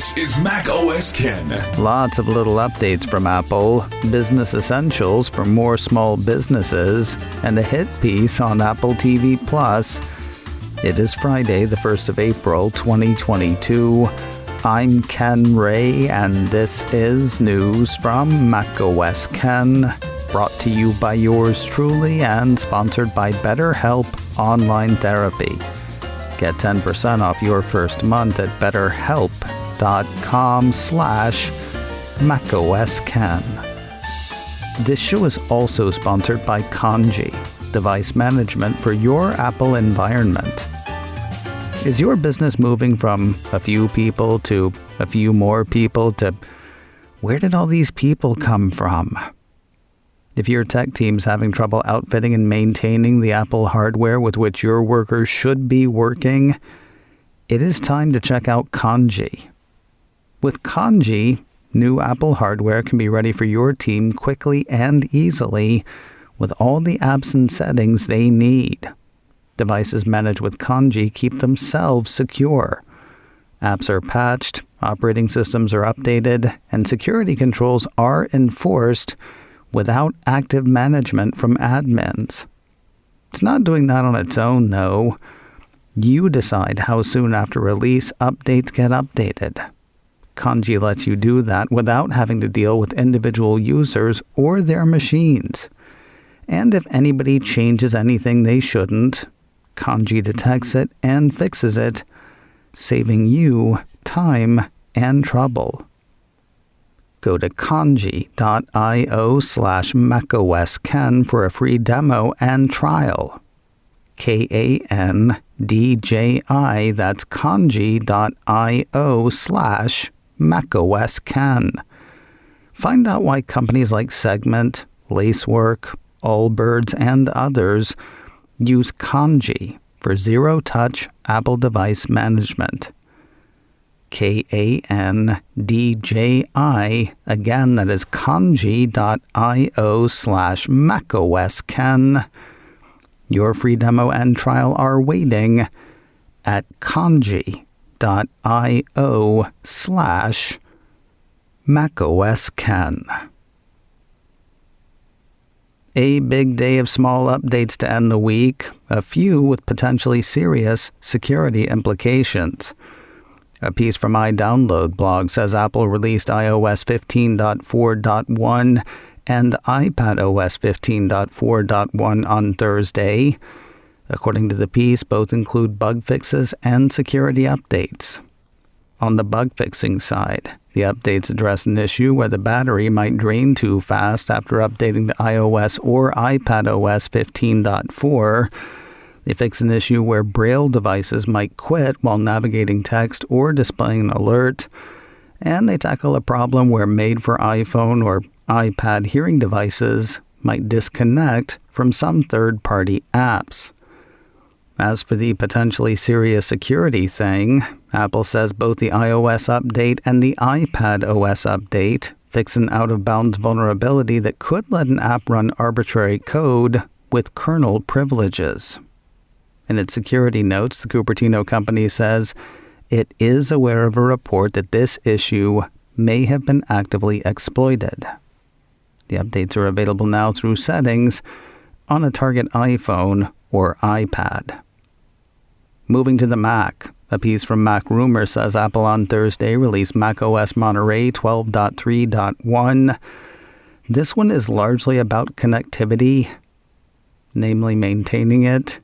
This is macOS Ken. Lots of little updates from Apple, business essentials for more small businesses, and a hit piece on Apple TV+. It is Friday, the 1st of April, 2022. I'm Ken Ray, and this is news from macOS Ken, brought to you by yours truly and sponsored by BetterHelp Online Therapy. Get 10% off your first month at betterhelp.com/macOSKen. This show is also sponsored by Kanji, device management for your Apple environment. Is your business moving from a few people to a few more people to where did all these people come from? If your tech team's having trouble outfitting and maintaining the Apple hardware with which your workers should be working, it is time to check out Kanji. With Kanji, new Apple hardware can be ready for your team quickly and easily with all the apps and settings they need. Devices managed with Kanji keep themselves secure. Apps are patched, operating systems are updated, and security controls are enforced without active management from admins. It's not doing that on its own, though. You decide how soon after release updates get updated. Kanji lets you do that without having to deal with individual users or their machines. And if anybody changes anything they shouldn't, Kanji detects it and fixes it, saving you time and trouble. Go to kanji.io/macOSKen for a free demo and trial. KANDJI, that's kanji.io/macOSKen. Find out why companies like Segment, Lacework, Allbirds, and others use Kanji for zero-touch Apple device management. KANDJI, again, that is kanji.io/macOSKen. Your free demo and trial are waiting at kanji.io/macOSKen. A big day of small updates to end the week, a few with potentially serious security implications. A piece from iDownload blog says Apple released iOS 15.4.1 and iPadOS 15.4.1 on Thursday. According to the piece, both include bug fixes and security updates. On the bug fixing side, the updates address an issue where the battery might drain too fast after updating to iOS or iPadOS 15.4. They fix an issue where Braille devices might quit while navigating text or displaying an alert. And they tackle a problem where made-for-iPhone or iPad hearing devices might disconnect from some third-party apps. As for the potentially serious security thing, Apple says both the iOS update and the iPadOS update fix an out-of-bounds vulnerability that could let an app run arbitrary code with kernel privileges. In its security notes, the Cupertino company says it is aware of a report that this issue may have been actively exploited. The updates are available now through settings on a target iPhone or iPad. Moving to the Mac, a piece from Mac Rumor says Apple on Thursday released macOS Monterey 12.3.1. This one is largely about connectivity, namely maintaining it.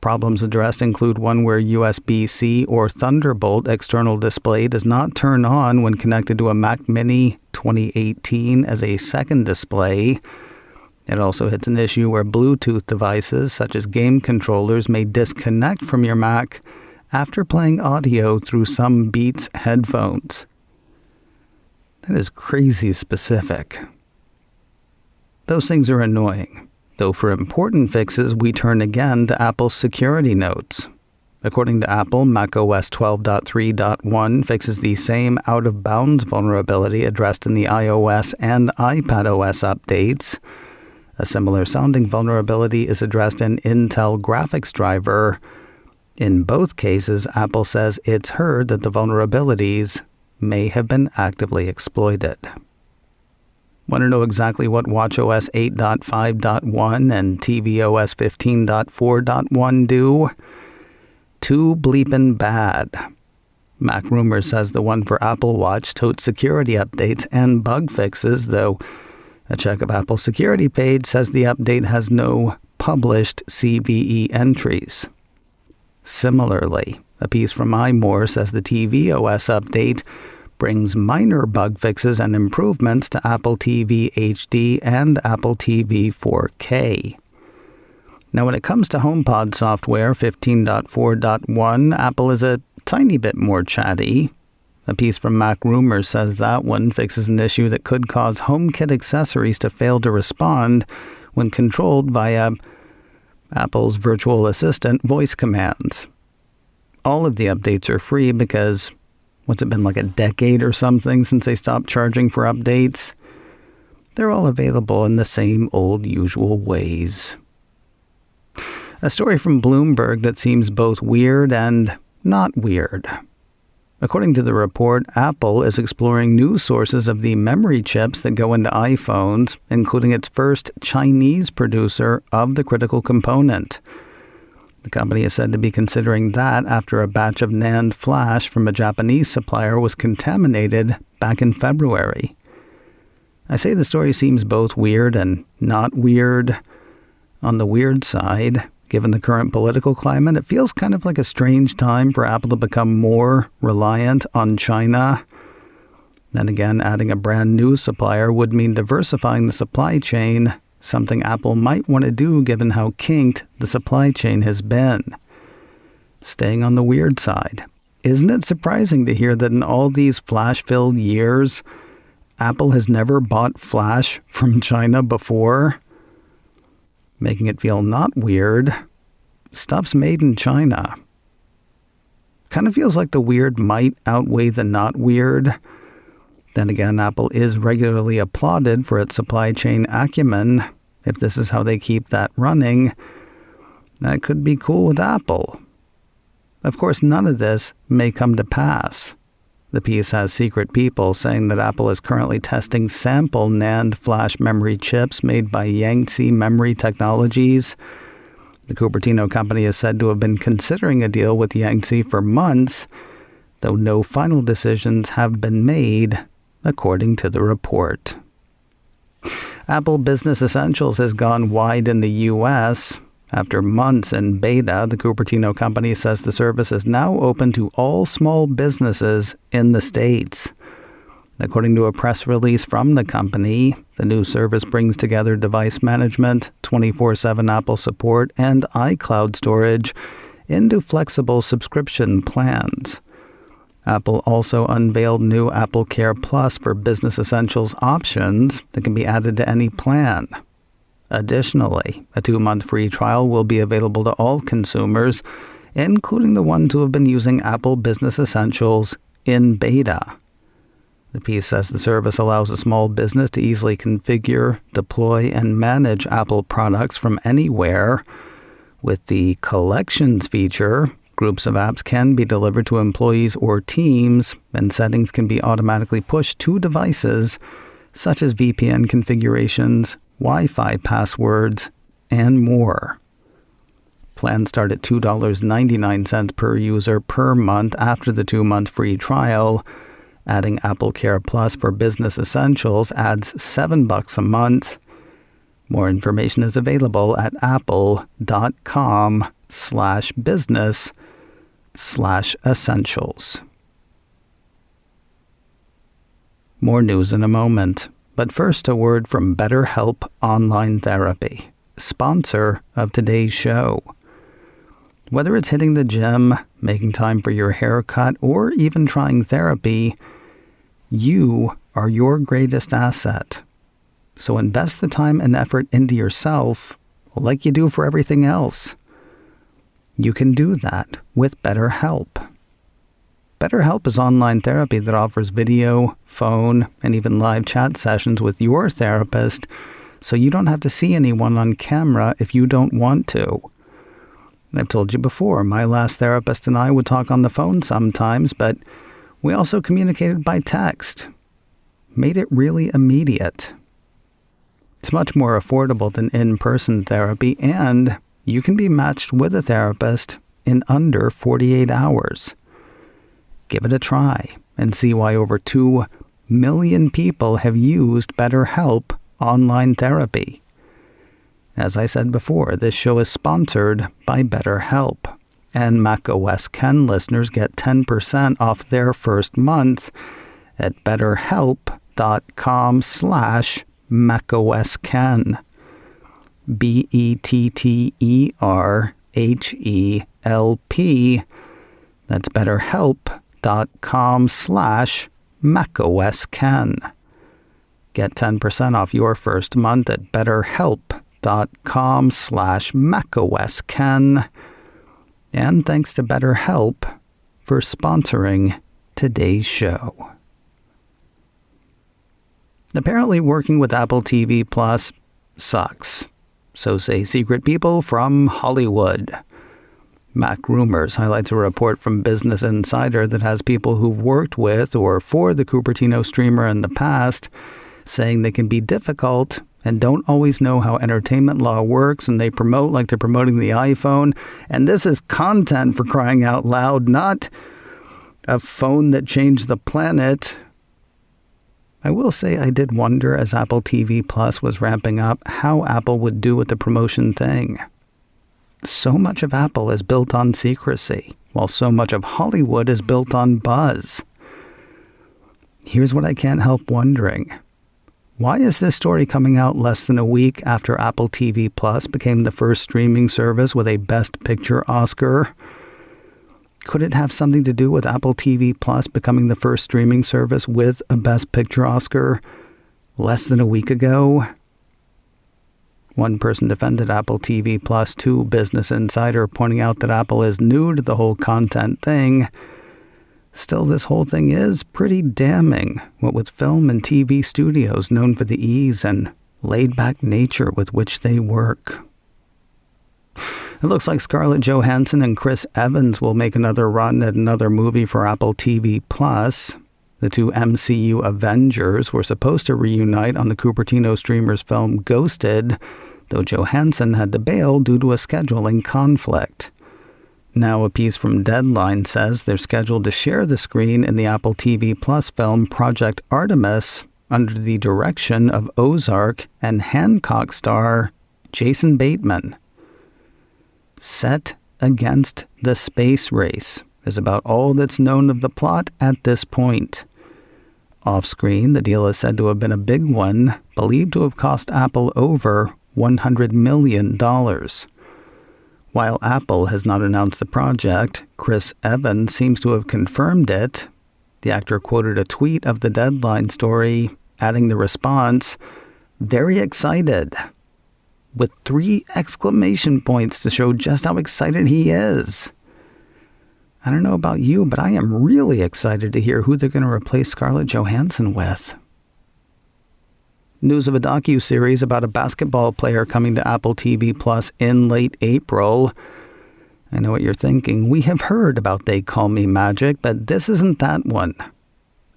Problems addressed include one where USB-C or Thunderbolt external display does not turn on when connected to a Mac Mini 2018 as a second display. It also hits an issue where Bluetooth devices, such as game controllers, may disconnect from your Mac after playing audio through some Beats headphones. That is crazy specific. Those things are annoying. Though for important fixes, we turn again to Apple's security notes. According to Apple, macOS 12.3.1 fixes the same out-of-bounds vulnerability addressed in the iOS and iPadOS updates. A similar sounding vulnerability is addressed in Intel graphics driver. In both cases, Apple says it's heard that the vulnerabilities may have been actively exploited. Want to know exactly what watchOS 8.5.1 and tvOS 15.4.1 do? Too bleepin' bad. Mac Rumors says the one for Apple Watch totes security updates and bug fixes, though a check of Apple's security page says the update has no published CVE entries. Similarly, a piece from iMore says the tvOS update brings minor bug fixes and improvements to Apple TV HD and Apple TV 4K. Now, when it comes to HomePod software 15.4.1, Apple is a tiny bit more chatty. A piece from Mac Rumors says that one fixes an issue that could cause HomeKit accessories to fail to respond when controlled via Apple's virtual assistant voice commands. All of the updates are free because, what's it been, like a decade or something since they stopped charging for updates? They're all available in the same old usual ways. A story from Bloomberg that seems both weird and not weird. According to the report, Apple is exploring new sources of the memory chips that go into iPhones, including its first Chinese producer of the critical component. The company is said to be considering that after a batch of NAND flash from a Japanese supplier was contaminated back in February. I say the story seems both weird and not weird. On the weird side, given the current political climate, it feels kind of like a strange time for Apple to become more reliant on China. Then again, adding a brand new supplier would mean diversifying the supply chain, something Apple might want to do given how kinked the supply chain has been. Staying on the weird side, isn't it surprising to hear that in all these flash-filled years, Apple has never bought flash from China before? Making it feel not weird, stuff's made in China. Kind of feels like the weird might outweigh the not weird. Then again, Apple is regularly applauded for its supply chain acumen. If this is how they keep that running, that could be cool with Apple. Of course, none of this may come to pass. The piece has secret people saying that Apple is currently testing sample NAND flash memory chips made by Yangtze Memory Technologies. The Cupertino company is said to have been considering a deal with Yangtze for months, though no final decisions have been made, according to the report. Apple Business Essentials has gone wide in the U.S. After months in beta, the Cupertino company says the service is now open to all small businesses in the States. According to a press release from the company, the new service brings together device management, 24/7 Apple support, and iCloud storage into flexible subscription plans. Apple also unveiled new Apple Care Plus for Business Essentials options that can be added to any plan. Additionally, a 2-month free trial will be available to all consumers, including the ones who have been using Apple Business Essentials in beta. The piece says the service allows a small business to easily configure, deploy, and manage Apple products from anywhere. With the Collections feature, groups of apps can be delivered to employees or teams, and settings can be automatically pushed to devices, such as VPN configurations, Wi-Fi passwords, and more. Plans start at $2.99 per user per month after the 2-month free trial. Adding Apple Care Plus for Business Essentials adds $7 a month. More information is available at apple.com/business/essentials. More news in a moment, but first a word from BetterHelp Online Therapy, sponsor of today's show. Whether it's hitting the gym, making time for your haircut, or even trying therapy, you are your greatest asset. So invest the time and effort into yourself like you do for everything else. You can do that with BetterHelp. BetterHelp is online therapy that offers video, phone, and even live chat sessions with your therapist, so you don't have to see anyone on camera if you don't want to. I've told you before, my last therapist and I would talk on the phone sometimes, but we also communicated by text. Made it really immediate. It's much more affordable than in-person therapy, and you can be matched with a therapist in under 48 hours. Give it a try and see why over 2 million people have used BetterHelp online therapy. As I said before, this show is sponsored by BetterHelp, and macOS Ken listeners get 10% off their first month at betterhelp.com/macOSKen. BetterHelp. That's betterhelp.com/macOSKen. Get 10% off your first month at betterhelp.com/macOSKen. And thanks to BetterHelp for sponsoring today's show. Apparently working with Apple TV Plus sucks. So say secret people from Hollywood. Mac Rumors highlights a report from Business Insider that has people who've worked with or for the Cupertino streamer in the past saying they can be difficult and don't always know how entertainment law works, and they promote like they're promoting the iPhone. And this is content, for crying out loud, not a phone that changed the planet. I will say I did wonder as Apple TV Plus was ramping up how Apple would do with the promotion thing. So much of Apple is built on secrecy, while so much of Hollywood is built on buzz. Here's what I can't help wondering. Why is this story coming out less than a week after Apple TV Plus became the first streaming service with a Best Picture Oscar? Could it have something to do with Apple TV Plus becoming the first streaming service with a Best Picture Oscar less than a week ago? One person defended Apple TV Plus to Business Insider, pointing out that Apple is new to the whole content thing. Still, this whole thing is pretty damning, what with film and TV studios known for the ease and laid-back nature with which they work. It looks like Scarlett Johansson and Chris Evans will make another run at another movie for Apple TV+. The two MCU Avengers were supposed to reunite on the Cupertino streamer's film Ghosted, though Johansson had to bail due to a scheduling conflict. Now a piece from Deadline says they're scheduled to share the screen in the Apple TV Plus film Project Artemis under the direction of Ozark and Hancock star Jason Bateman. Set Against the Space Race is about all that's known of the plot at this point. Off-screen, the deal is said to have been a big one, believed to have cost Apple over $100 million. While Apple has not announced the project, Chris Evans seems to have confirmed it. The actor quoted a tweet of the Deadline story, adding the response, "Very excited," with 3 exclamation points to show just how excited he is. I don't know about you, but I am really excited to hear who they're going to replace Scarlett Johansson with. News of a docu-series about a basketball player coming to Apple TV Plus in late April. I know what you're thinking. We have heard about They Call Me Magic, but this isn't that one.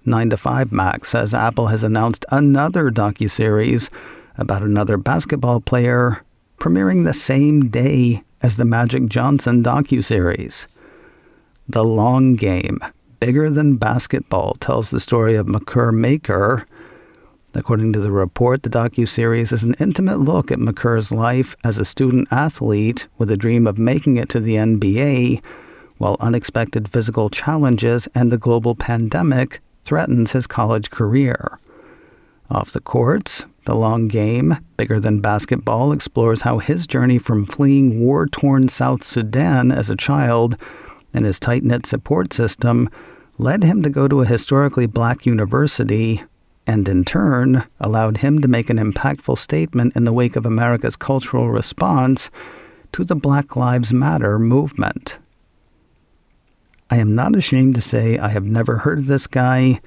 9to5Mac says Apple has announced another docu-series about another basketball player premiering the same day as the Magic Johnson docu-series. The Long Game, Bigger Than Basketball, tells the story of Makur. According to the report, the docu-series is an intimate look at Makur's life as a student athlete with a dream of making it to the NBA, while unexpected physical challenges and the global pandemic threatens his college career. Off the courts, The Long Game, Bigger Than Basketball, explores how his journey from fleeing war-torn South Sudan as a child and his tight-knit support system led him to go to a historically black university, and in turn allowed him to make an impactful statement in the wake of America's cultural response to the Black Lives Matter movement. I am not ashamed to say I have never heard of this guy,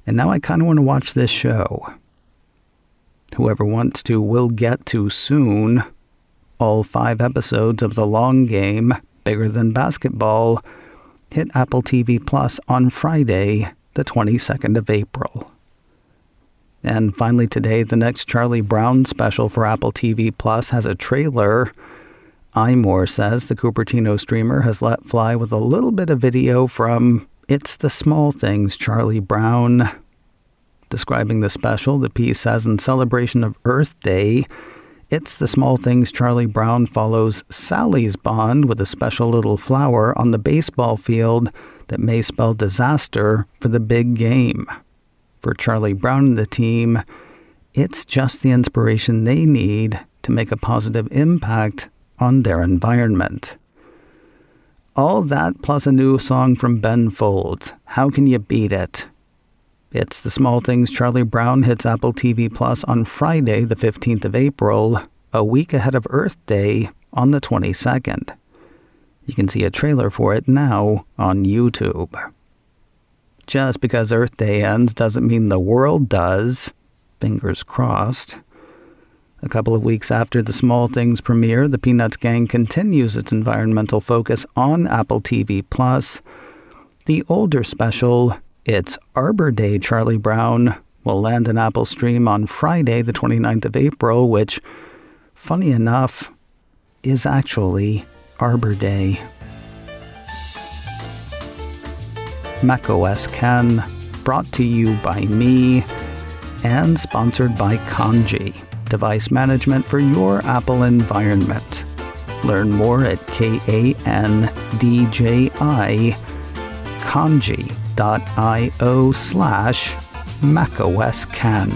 and now I kind of want to watch this show. Whoever wants to will get to soon. all 5 episodes of The Long Game, Bigger Than Basketball, hit Apple TV Plus on Friday, the 22nd of April. And finally today, the next Charlie Brown special for Apple TV Plus has a trailer. iMore says the Cupertino streamer has let fly with a little bit of video from It's the Small Things, Charlie Brown. Describing the special, the piece says, in celebration of Earth Day, It's the Small Things, Charlie Brown follows Sally's bond with a special little flower on the baseball field that may spell disaster for the big game. For Charlie Brown and the team, it's just the inspiration they need to make a positive impact on their environment. All that plus a new song from Ben Folds. How can you beat it? It's the Small Things, Charlie Brown hits Apple TV Plus on Friday, the 15th of April, a week ahead of Earth Day on the 22nd. You can see a trailer for it now on YouTube. Just because Earth Day ends doesn't mean the world does. Fingers crossed. A couple of weeks after the Small Things premiere, the Peanuts gang continues its environmental focus on Apple TV+. The older special, It's Arbor Day, Charlie Brown, will land an Apple stream on Friday, the 29th of April, which, funny enough, is actually Arbor Day. macOS Can, brought to you by me, and sponsored by Kanji, device management for your Apple environment. Learn more at KANDJI, kanji.io/macOScan.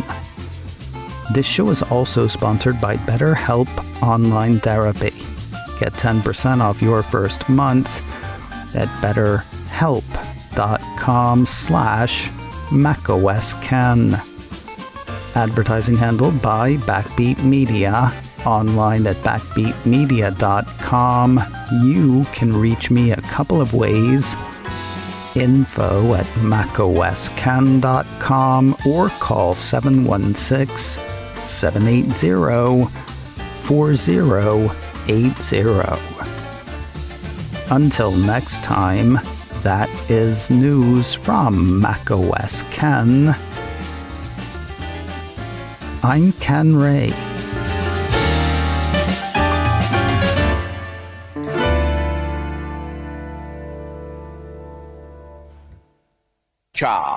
This show is also sponsored by BetterHelp Online Therapy. Get 10% off your first month at betterhelp.com/macOScan. Advertising handled by Backbeat Media. Online at backbeatmedia.com. You can reach me a couple of ways. Info at macoscan.com or call 716-780-4080. Until next time, that is news from macOS Ken. I'm Ken Ray. Cha.